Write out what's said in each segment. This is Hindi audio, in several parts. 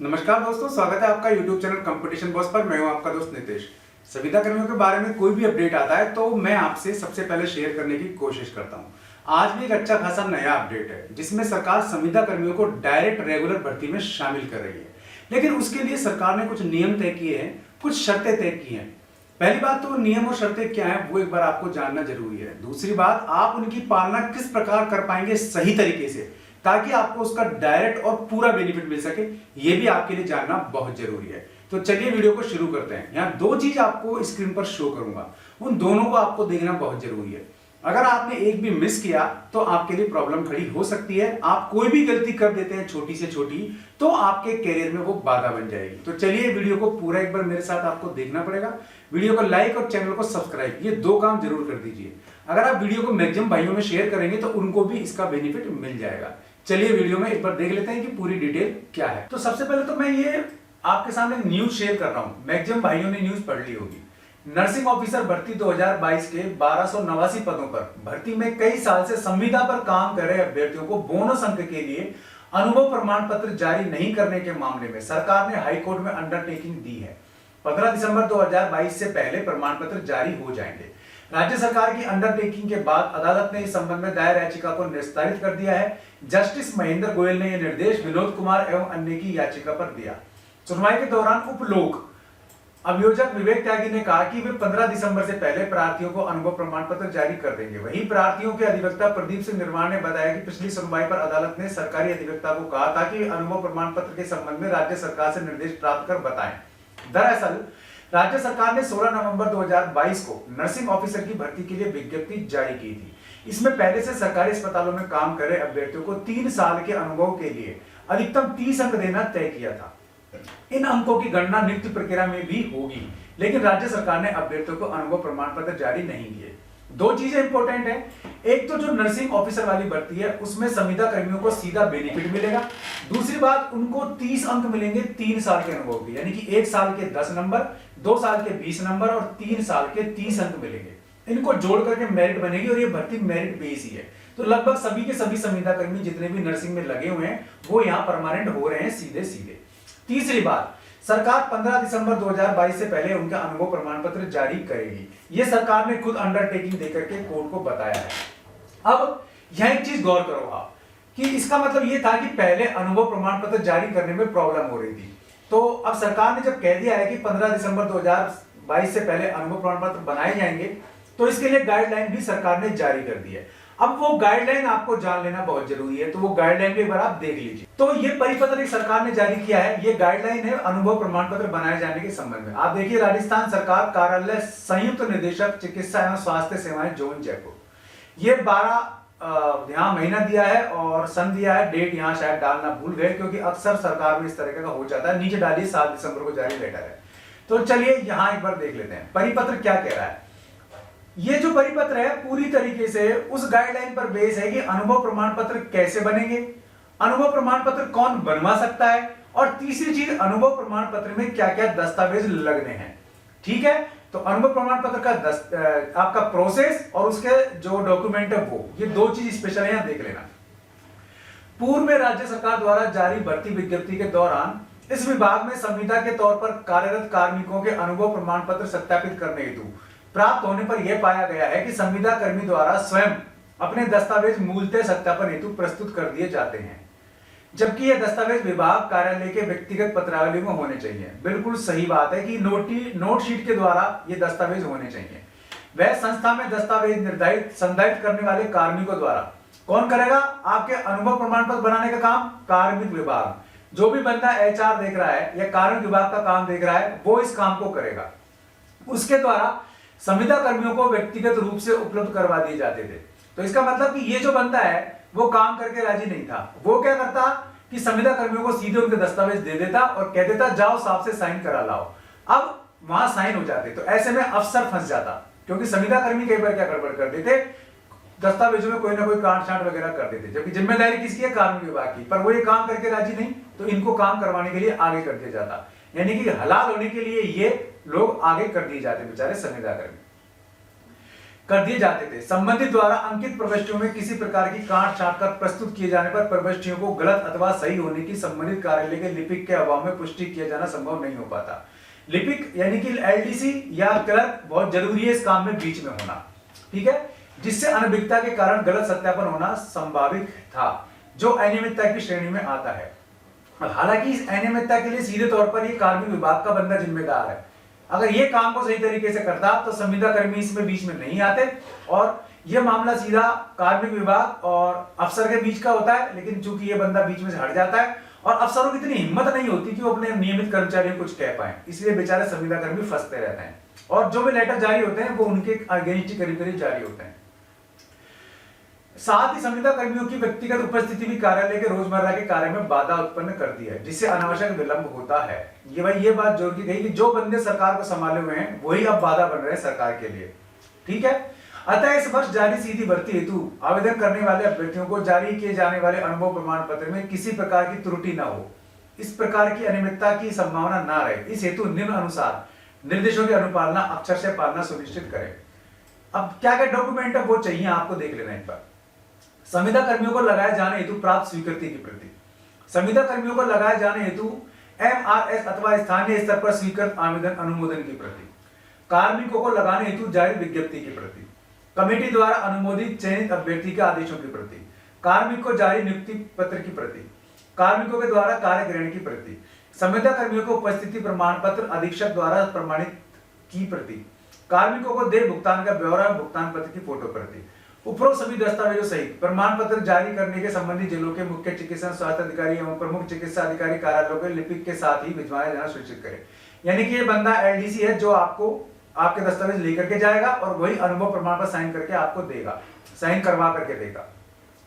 नमस्कार दोस्तों, स्वागत है आपका YouTube चैनल कंपटीशन बॉस पर। मैं हूं आपका दोस्त नितेश। संविदा कर्मियों के बारे में कोई भी अपडेट आता है तो मैं आपसे सबसे पहले शेयर करने की कोशिश करता हूं। आज भी एक अच्छा खासा नया अपडेट है जिसमें सरकार संविदा कर्मियों को डायरेक्ट रेगुलर भर्ती में शामिल कर रही है। लेकिन उसके लिए सरकार ने कुछ नियम तय किए हैं, कुछ शर्तें तय की हैं। पहली बात तो नियम और शर्तें क्या है वो एक बार आपको जानना जरूरी है। दूसरी बात, आप उनकी पालना किस प्रकार कर पाएंगे सही तरीके से, ताकि आपको उसका डायरेक्ट और पूरा बेनिफिट मिल सके, ये भी आपके लिए जानना बहुत जरूरी है। तो चलिए वीडियो को शुरू करते हैं। यहाँ दो चीज आपको स्क्रीन पर शो करूंगा, उन दोनों को आपको देखना बहुत जरूरी है। अगर आपने एक भी मिस किया तो आपके लिए प्रॉब्लम खड़ी हो सकती है। आप कोई भी गलती कर देते हैं छोटी से छोटी तो आपके कैरियर में वो बाधा बन जाएगी। तो चलिए वीडियो को पूरा एक बार मेरे साथ आपको देखना पड़ेगा। वीडियो को लाइक और चैनल को सब्सक्राइब, ये दो काम जरूर कर दीजिए। अगर आप वीडियो को मैक्सिमम भाइयों में शेयर करेंगे तो उनको भी इसका बेनिफिट मिल जाएगा। चलिए वीडियो में एक बार देख लेते हैं कि पूरी डिटेल क्या है। तो सबसे पहले तो मैं ये आपके सामने न्यूज शेयर कर रहा हूं। मैक्सिमम भाइयों ने न्यूज पढ़ ली होगी। नर्सिंग ऑफिसर भर्ती 2022 के 1289 पदों पर भर्ती में कई साल से संविदा पर काम कर रहे अभ्यर्थियों को बोनस अंक के लिए अनुभव प्रमाण पत्र जारी नहीं करने के मामले में सरकार ने हाईकोर्ट में अंडरटेकिंग दी है। 15 दिसंबर 2022 से पहले प्रमाण पत्र जारी हो जाएंगे। राज्य सरकार की अंडरटेकिंग के बाद अदालत ने इस संबंध में दायर याचिका को निस्तारित कर दिया है। जस्टिस महेंद्र गोयल ने यह निर्देश विनोद कुमार एवं अन्य की याचिका पर दिया। सुनवाई के दौरान उपलोक अभियोजक विवेक त्यागी ने कहा कि वे 15 दिसंबर से पहले प्रार्थियों को अनुभव प्रमाण पत्र जारी कर देंगे। वहीं प्रार्थियों के अधिवक्ता प्रदीप सिंह निर्माण ने बताया कि पिछली सुनवाई पर अदालत ने सरकारी अधिवक्ता को कहा था कि अनुभव प्रमाण पत्र के संबंध में राज्य सरकार से निर्देश प्राप्त कर बताएं। दरअसल राज्य सरकार ने 16 नवंबर 2022 को नर्सिंग ऑफिसर की भर्ती के लिए विज्ञप्ति जारी की थी। इसमें पहले से सरकारी अस्पतालों में काम कर रहे अभ्यर्थियों को 3 साल के अनुभव के लिए अधिकतम 30 अंक देना तय किया था। इन अंकों की गणना नियुक्ति प्रक्रिया में भी होगी, लेकिन राज्य सरकार ने अभ्यर्थियों को अनुभव प्रमाण पत्र जारी नहीं किए। दो चीजें इंपॉर्टेंट है। एक तो जो नर्सिंग ऑफिसर वाली भर्ती है उसमें संविदा कर्मियों को सीधा बेनिफिट मिलेगा। दूसरी बात, उनको 30 अंक मिलेंगे 3 साल के अनुभव के, यानी कि 1 साल के 10 नंबर, 2 साल के 20 नंबर और 3 साल के 30 अंक मिलेंगे। इनको जोड़ करके मेरिट बनेगी और ये भर्ती मेरिट बेस ही है। तो लगभग सभी के सभी संविदा कर्मी जितने भी नर्सिंग में लगे हुए हैं वो यहाँ परमानेंट हो रहे हैं सीधे सीधे। तीसरी बात, सरकार 15 दिसंबर 2022 से पहले उनका अनुभव प्रमाण पत्र जारी करेगी। यह सरकार ने खुद अंडरटेकिंग देकर के कोर्ट को बताया है। अब यह एक चीज गौर करो आप कि इसका मतलब यह था कि पहले अनुभव प्रमाण पत्र जारी करने में प्रॉब्लम हो रही थी। तो अब सरकार ने जब कह दिया है कि 15 दिसंबर 2022 से पहले अनुभव प्रमाण पत्र बनाए जाएंगे तो इसके लिए गाइडलाइन भी सरकार ने जारी कर दी है। अब वो गाइडलाइन आपको जान लेना बहुत जरूरी है, तो वो गाइडलाइन भी एक बार आप देख लीजिए। तो ये परिपत्र सरकार ने जारी किया है, ये गाइडलाइन है अनुभव प्रमाण पत्र बनाए जाने के संबंध में। आप देखिए, राजस्थान सरकार कार्यालय संयुक्त निदेशक चिकित्सा एवं स्वास्थ्य सेवाएं जोन जयपुर, ये 12 यहाँ महीना दिया है और सन दिया है। डेट यहाँ शायद डालना भूल गए क्योंकि अक्सर सरकार में इस तरह का हो जाता है। नीचे डालिए 7 दिसंबर को जारी लेटर है। तो चलिए यहाँ एक बार देख लेते हैं परिपत्र क्या कह रहा है। ये जो परिपत्र है पूरी तरीके से उस गाइडलाइन पर बेस है कि अनुभव प्रमाण पत्र कैसे बनेंगे, अनुभव प्रमाण पत्र कौन बनवा सकता है, और तीसरी चीज अनुभव प्रमाण पत्र में क्या क्या दस्तावेज लगने हैं। ठीक है, तो अनुभव प्रमाण पत्र का आपका प्रोसेस और उसके जो डॉक्यूमेंट है वो, ये दो चीज स्पेशल है, यहां देख लेना। पूर्व में राज्य सरकार द्वारा जारी भर्ती विज्ञप्ति के दौरान इस विभाग में संविदा के तौर पर कार्यरत कार्मिकों के अनुभव प्रमाण पत्र सत्यापित करने हेतु प्राप्त होने पर यह पाया गया है कि संविदा कर्मी द्वारा स्वयं अपने दस्तावेज मूलतः सत्यापन हेतु प्रस्तुत कर दिए जाते हैं, जबकि यह दस्तावेज विभाग कार्यालय के व्यक्तिगत पत्रावली में होने चाहिए। बिल्कुल सही बात है कि नोट शीट के द्वारा ये दस्तावेज होने चाहिए। वह संस्था में दस्तावेज निर्धारित संदायित करने वाले कार्मिकों द्वारा कौन करेगा? आपके अनुभव प्रमाण पत्र बनाने का काम कार्मिक विभाग, जो भी बंदा HR देख रहा है या कार्मिक विभाग का काम देख रहा है वो इस काम को करेगा। उसके द्वारा संविदा कर्मियों को व्यक्तिगत रूप से उपलब्ध करवा दिए जाते थे। तो इसका मतलब कि ये जो बंदा है वो काम करके राजी नहीं था। वो क्या करता कि संविदा कर्मियों को सीधे उनके दस्तावेज दे देता और कह देता जाओ साहब से साइन करा लाओ। अब वहां साइन हो जाते, तो ऐसे में अफसर फंस जाता, क्योंकि संविदा कर्मी कई बार क्या गड़बड़ कर देते, दस्तावेजों में कोई ना कोई काट छांट वगैरह कर देते, जबकि जिम्मेदारी किसकी है? कार्मिक विभाग की। पर वो ये काम करके राजी नहीं, तो इनको काम करवाने के लिए आगे कर दिया जाता, यानी कि हलाल होने के लिए ये लोग आगे कर दिए जाते बेचारे संविदा कर्मी। कर दिए जाते थे। संबंधित द्वारा अंकित प्रविष्टियों में किसी प्रकार की काट छाट कर प्रस्तुत किए जाने पर प्रविष्टियों को गलत अथवा सही होने की संबंधित कार्यालय के लिपिक के अभाव में पुष्टि किया जाना संभव नहीं हो पाता। लिपिक यानी कि एलडीसी या क्लर्क बहुत जरूरी है इस काम में बीच में होना, ठीक है, जिससे अनभिज्ञता के कारण गलत सत्यापन होना संभावित था, जो अनियमितता की श्रेणी में आता है। हालांकि इस अनियमितता के लिए सीधे तौर पर ये कार्मिक विभाग का बंदा जिम्मेदार है। अगर ये काम को सही तरीके से करता तो संविदा कर्मी इसमें बीच में नहीं आते और ये मामला सीधा कार्मिक विभाग और अफसर के बीच का होता है। लेकिन चूंकि ये बंदा बीच में से हट जाता है और अफसरों की इतनी हिम्मत नहीं होती कि वो अपने नियमित कर्मचारियों को कुछ कह पाए, इसलिए बेचारे संविदा कर्मी फंसते रहते हैं और जो भी लेटर जारी होते हैं वो उनके अगेंस्ट करीब करीब जारी होते हैं। साथ ही संविदा कर्मियों की व्यक्तिगत उपस्थिति भी कार्यालय के रोजमर्रा के कार्य में बाधा उत्पन्न करती है, जिससे अनावश्यक विलंब होता है। ये बात जोर की गई कि जो बंदे सरकार को संभाले हुए हैं वही अब बाधा बन रहे हैं सरकार के लिए, ठीक है। अतः इस वर्ष जारी सीधी भर्ती हेतु आवेदन करने वाले अभ्यर्थियों को जारी किए जाने वाले अनुभव प्रमाण पत्र में किसी प्रकार की त्रुटि न हो, इस प्रकार की अनियमितता की संभावना न रहे, इस हेतु निम्न अनुसार निर्देशों की अनुपालना अक्षर से पालना सुनिश्चित करें। अब क्या क्या डॉक्यूमेंट है वो चाहिए आपको, देख लेना एक बार। संविदा कर्मियों को लगाए जाने हेतु प्राप्त स्वीकृति की प्रति, संविदा कर्मियों को लगाए जाने हेतु एमआरएस अथवा स्थानीय स्तर पर स्वीकृत आवेदन अनुमोदन की प्रति, कार्मिकों को लगाने हेतु जारी विज्ञप्ति की प्रति, कमेटी द्वारा अनुमोदित चयनित अभ्यर्थी के आदेशों की प्रति, कार्मिक को जारी नियुक्ति पत्र की प्रति, कार्मिकों के द्वारा कार्य ग्रहण की प्रति, संविदा कर्मियों को उपस्थिति प्रमाण पत्र अधीक्षक द्वारा प्रमाणित की प्रति, कार्मिकों को देय भुगतान का ब्यौरा भुगतान पत्र की फोटो प्रति, उपरोक्त सभी दस्तावेजों सहित प्रमाण पत्र जारी करने के संबंधी जिलों के मुख्य चिकित्सा स्वास्थ्य अधिकारी एवं प्रमुख चिकित्सा अधिकारी कार्यालयों के लिपिक के साथ ही भिजवाया जाना सुनिश्चित करें। यानी कि ये बंदा एलडीसी है जो आपको आपके दस्तावेज लेकर के जाएगा और वही अनुभव प्रमाण पर साइन करके आपको देगा, साइन करवा करके देगा।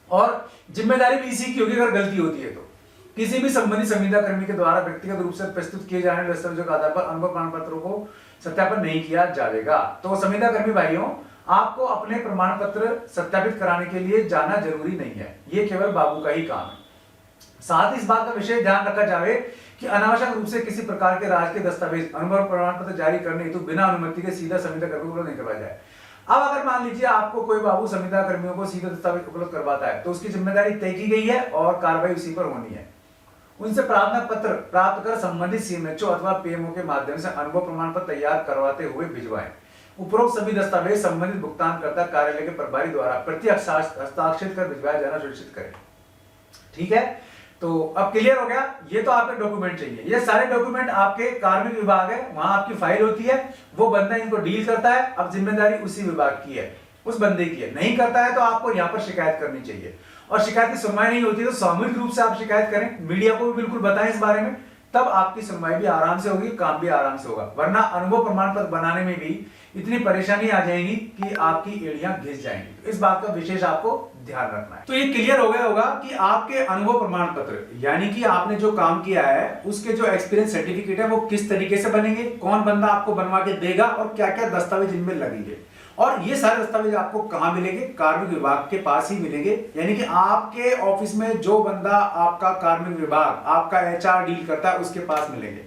और जिम्मेदारी भी इसी की होगी अगर गलती होती है तो। किसी भी संबंधित संविदा कर्मी के द्वारा व्यक्तिगत रूप से प्रस्तुत किए जाने वाले दस्तावेजों के आधार पर अनुभव प्रमाण पत्रों को सत्यापन नहीं किया जाएगा। तो संविदा कर्मी भाइयों, आपको अपने प्रमाण पत्र सत्यापित कराने के लिए जाना जरूरी नहीं है, ये केवल बाबू का ही काम है। साथ ही इस बात का विशेष ध्यान रखा जाए कि अनावश्यक रूप से किसी प्रकार के राज्य के दस्तावेज अनुभव प्रमाण पत्र जारी करने हेतु बिना अनुमति के सीधा संविदा कर्मियों को नहीं करवाया जाए। अब अगर मान लीजिए आपको कोई बाबू संविदा कर्मियों को सीधा दस्तावेज उपलब्ध करवाता है तो उसकी जिम्मेदारी तय की गई है और कार्रवाई उसी पर होनी है। उनसे प्रार्थना पत्र प्राप्त कर संबंधित सीएमएचओ अथवा पीएमओ के माध्यम से अनुभव प्रमाण पत्र तैयार करवाते हुए भिजवाएं। उपरोक्त सभी दस्तावेज संबंधित भुगतानकर्ता कार्यालय के प्रभारी द्वारा प्रति हस्ताक्षरित कर भिजवाया जाना सुनिश्चित करें, ठीक है। तो अब क्लियर हो गया, ये तो आपके डॉक्यूमेंट चाहिए। ये सारे डॉक्यूमेंट आपके कार्मिक विभाग है, वहां आपकी फाइल होती है, वो बंदा इनको डील करता है। अब जिम्मेदारी उसी विभाग की है, उस बंदे की है। नहीं करता है तो आपको यहाँ पर शिकायत करनी चाहिए और शिकायत की सुनवाई नहीं होती तो सामूहिक रूप से आप शिकायत करें, मीडिया को भी बिल्कुल बताएं इस बारे में, तब आपकी सुनवाई भी आराम से होगी, काम भी आराम से होगा। वरना अनुभव प्रमाण पत्र बनाने में भी इतनी परेशानी आ जाएगी कि आपकी एड़ियां घिस जाएंगी। तो इस बात का विशेष आपको ध्यान रखना है। तो ये क्लियर हो गया होगा कि आपके अनुभव प्रमाण पत्र यानी कि आपने जो काम किया है उसके जो एक्सपीरियंस सर्टिफिकेट है वो किस तरीके से बनेंगे, कौन बंदा आपको बनवा के देगा और क्या क्या दस्तावेज इनमें लगेंगे। और ये सारे दस्तावेज आपको कहां मिलेंगे? कार्मिक विभाग के पास ही मिलेंगे। यानी कि आपके ऑफिस में जो बंदा आपका कार्मिक विभाग, आपका एचआर डील करता है उसके पास मिलेंगे।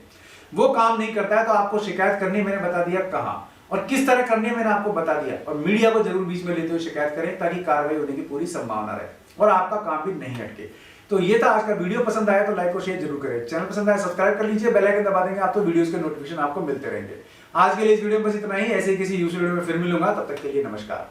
वो काम नहीं करता है तो आपको शिकायत करनी, मैंने बता दिया कहां और किस तरह करनी है मैंने आपको बता दिया। और मीडिया को जरूर बीच में लेते हुए शिकायत करें ताकि कार्रवाई होने की पूरी संभावना रहे और आपका काम भी नहीं अटके। तो ये था आज का वीडियो। पसंद आया तो लाइक और शेयर जरूर करें। चैनल पसंद आया सब्सक्राइब कर लीजिए, बेल आइकन दबा देंगे आप तो वीडियोस के नोटिफिकेशन आपको मिलते रहेंगे। आज के लिए इस वीडियो में बस इतना ही। ऐसे ही किसी यूजर वीडियो में फिर मिलूंगा, तब तक के लिए नमस्कार।